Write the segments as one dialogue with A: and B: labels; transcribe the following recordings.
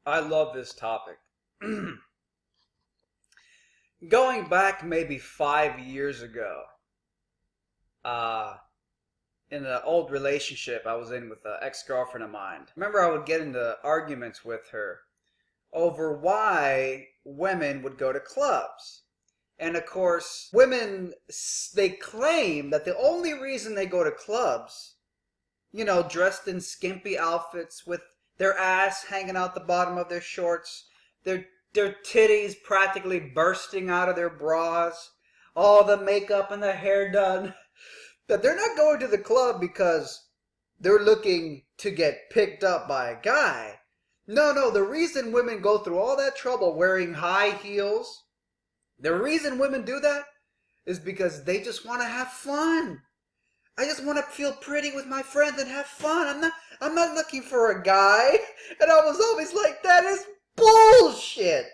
A: I love this topic. Going back maybe 5 years ago, uh, in an old relationship I was in with an ex-girlfriend of mine. Remember, I would get into arguments with her over why women would go to clubs. And of course, women, they claim that the only reason they go to clubs, dressed in skimpy outfits with their ass hanging out the bottom of their shorts, their their titties practically bursting out of their bras, all the makeup and the hair done, that they're not going to the club because they're looking to get picked up by a guy. No, no, the reason women go through all that trouble wearing high heels, the reason women do that is because they just want to have fun. I just want to feel pretty with my friends and have fun. I'm not looking for a guy. And I was always like, that is bullshit.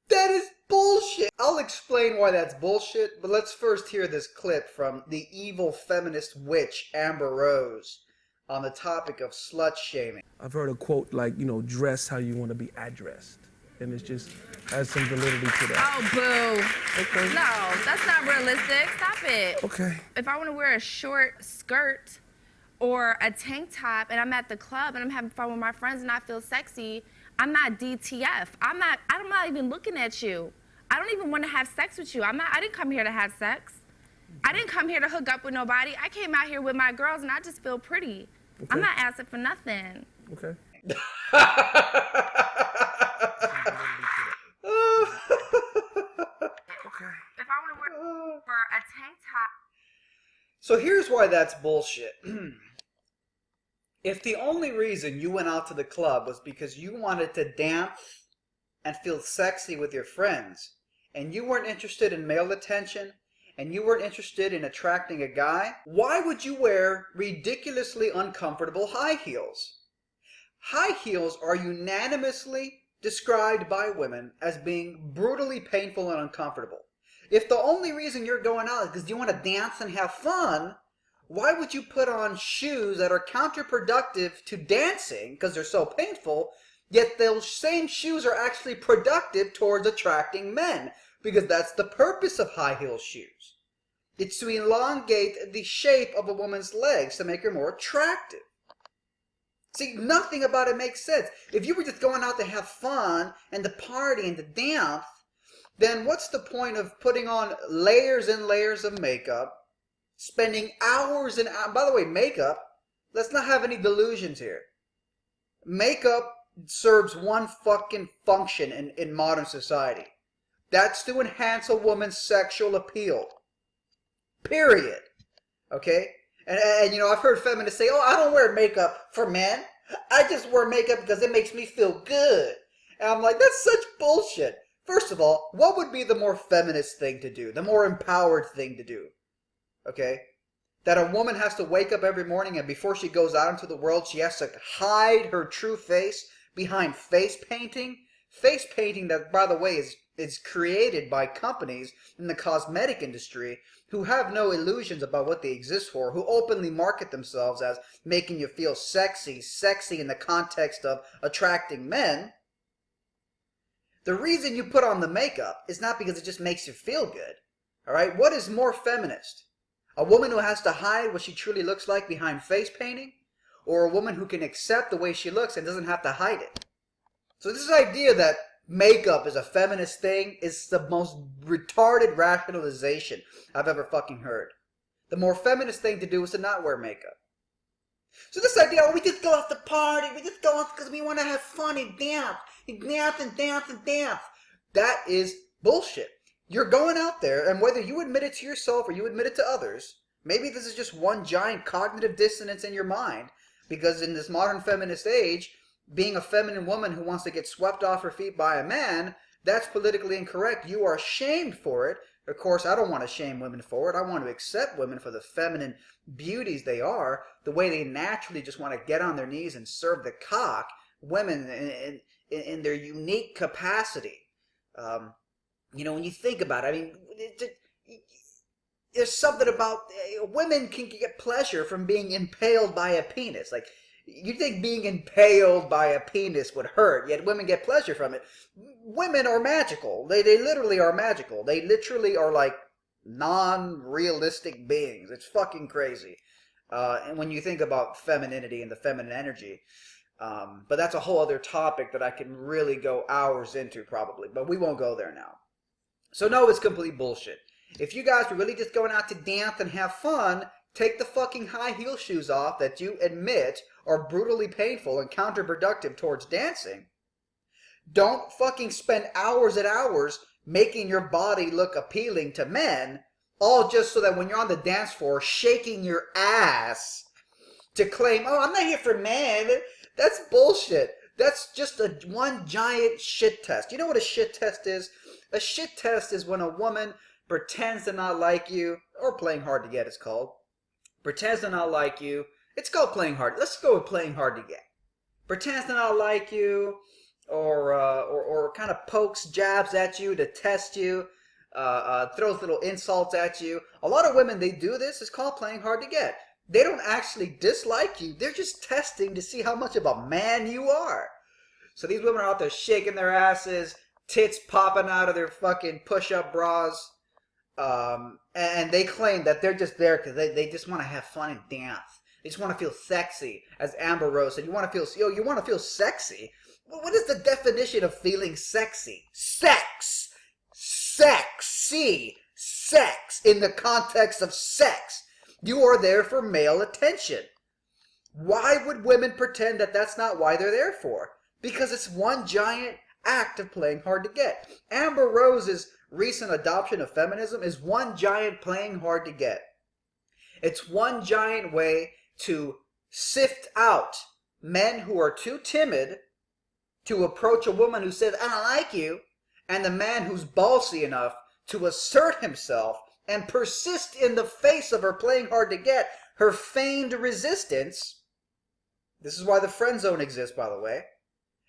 A: That is bullshit. I'll explain why that's bullshit, but let's first hear this clip from the evil feminist witch Amber Rose on the topic of slut shaming.
B: I've heard a quote like, dress how you want to be addressed. And it just has some validity to that.
C: Oh, boo.
B: Okay.
C: No, that's not realistic. Stop it.
B: Okay.
C: If I want to wear a short skirt or a tank top and I'm at the club and I'm having fun with my friends and I feel sexy, I'm not DTF. I'm not even looking at you. I don't even want to have sex with you. I didn't come here to have sex. I didn't come here to hook up with nobody. I came out here with my girls and I just feel pretty. Okay. I'm not asking for nothing.
B: Okay.
C: If I want to wear for a tank top.
A: So here's why that's bullshit. If the only reason you went out to the club was because you wanted to dance and feel sexy with your friends, and you weren't interested in male attention, and you weren't interested in attracting a guy, why would you wear ridiculously uncomfortable high heels? High heels are unanimously described by women as being brutally painful and uncomfortable. If the only reason you're going out is because you want to dance and have fun, why would you put on shoes that are counterproductive to dancing because they're so painful, yet those same shoes are actually productive towards attracting men? Because that's the purpose of high heel shoes. It's to elongate the shape of a woman's legs to make her more attractive. See, nothing about it makes sense. If you were just going out to have fun and to party and to dance, then what's the point of putting on layers and layers of makeup, spending hours and hours? By the way, makeup, let's not have any delusions here. Makeup serves one fucking function in modern society. That's to enhance a woman's sexual appeal. Period. Okay? And I've heard feminists say, oh, I don't wear makeup for men. I just wear makeup because it makes me feel good. And I'm like, that's such bullshit. First of all, what would be the more feminist thing to do? The more empowered thing to do? Okay? That a woman has to wake up every morning and before she goes out into the world, she has to hide her true face behind face painting? Face painting that, by the way, is created by companies in the cosmetic industry who have no illusions about what they exist for, who openly market themselves as making you feel sexy in the context of attracting men. The reason you put on the makeup is not because it just makes you feel good. All right? What is more feminist? A woman who has to hide what she truly looks like behind face painting? Or a woman who can accept the way she looks and doesn't have to hide it? So this idea that makeup is a feminist thing is the most retarded rationalization I've ever fucking heard. The more feminist thing to do is to not wear makeup. So this idea, oh, we just go out to party, we just go out because we want to have fun and dance and dance. That is bullshit. You're going out there, and whether you admit it to yourself or you admit it to others, maybe this is just one giant cognitive dissonance in your mind, because in this modern feminist age, being a feminine woman who wants to get swept off her feet by a man, that's politically incorrect. You are shamed for it. Of course, I don't want to shame women for it. I want to accept women for the feminine beauties they are, the way they naturally just want to get on their knees and serve the cock. Women in their unique capacity. When you think about it, I mean, there's something about women can get pleasure from being impaled by a penis. Like, You think being impaled by a penis would hurt, yet women get pleasure from it. Women are magical. They literally are magical. They literally are like non-realistic beings. It's fucking crazy. And when you think about femininity and the feminine energy, but that's a whole other topic that I can really go hours into probably, but we won't go there now. So no, it's complete bullshit. If you guys are really just going out to dance and have fun, take the fucking high heel shoes off that you admit are brutally painful and counterproductive towards dancing. Don't fucking spend hours and hours making your body look appealing to men, all just so that when you're on the dance floor shaking your ass to claim, oh, I'm not here for men. That's bullshit. That's just one giant shit test. You know what a shit test is? A shit test is when a woman pretends to not like you, or playing hard to get it's called. Pretends to not like you. It's called playing hard. Let's go with playing hard to get. Pretends to not like you, or kind of pokes jabs at you to test you, throws little insults at you. A lot of women, they do this. It's called playing hard to get. They don't actually dislike you. They're just testing to see how much of a man you are. So these women are out there shaking their asses, tits popping out of their fucking push-up bras. And they claim that they're just there because they just want to have fun and dance. They just want to feel sexy. As Amber Rose said, you want to feel sexy? Well, what is the definition of feeling sexy? Sex. Sexy. Sex. In the context of sex. You are there for male attention. Why would women pretend that that's not why they're there for? Because it's one giant act of playing hard to get. Amber Rose's recent adoption of feminism is one giant playing hard to get. It's one giant way to sift out men who are too timid to approach a woman who says, I don't like you, and the man who's ballsy enough to assert himself and persist in the face of her playing hard to get, her feigned resistance. This is why the friend zone exists, by the way.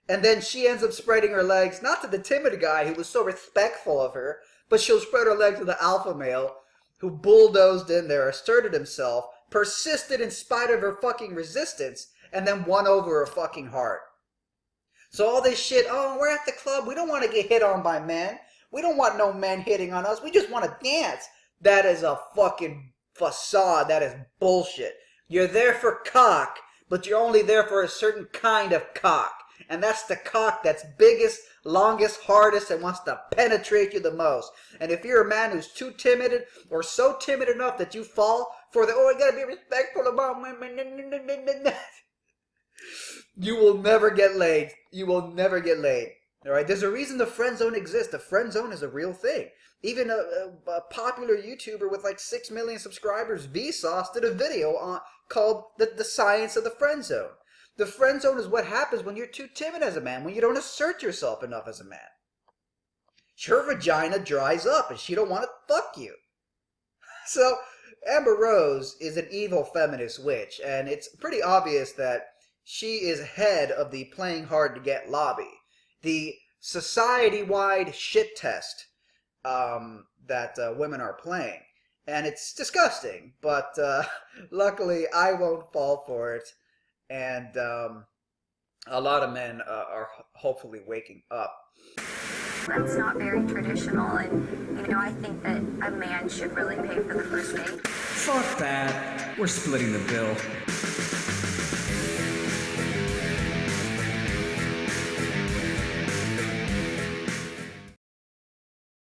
A: And then she ends up spreading her legs, not to the timid guy who was so respectful of her, but she'll spread her legs to the alpha male who bulldozed in there, asserted himself, persisted in spite of her fucking resistance, and then won over her fucking heart. So all this shit, oh, we're at the club, we don't want to get hit on by men. We don't want no men hitting on us. We just want to dance. That is a fucking facade. That is bullshit. You're there for cock, but you're only there for a certain kind of cock. And that's the cock that's biggest, longest, hardest, and wants to penetrate you the most. And if you're a man who's too timid, or so timid enough that you fall for the, oh, I gotta be respectful about women, you will never get laid. You will never get laid. Alright, there's a reason the friend zone exists. The friend zone is a real thing. Even a popular YouTuber with like 6 million subscribers, Vsauce, did a video called the Science of the Friend Zone. The friend zone is what happens when you're too timid as a man, when you don't assert yourself enough as a man. Her vagina dries up and she don't want to fuck you. So, Amber Rose is an evil feminist witch, and it's pretty obvious that she is head of the playing hard to get lobby. The society-wide shit test that women are playing. And it's disgusting, but luckily I won't fall for it. And a lot of men are hopefully waking up.
D: That's not very traditional, and I think that a man should really pay for the first date.
E: Fuck that. We're splitting the bill.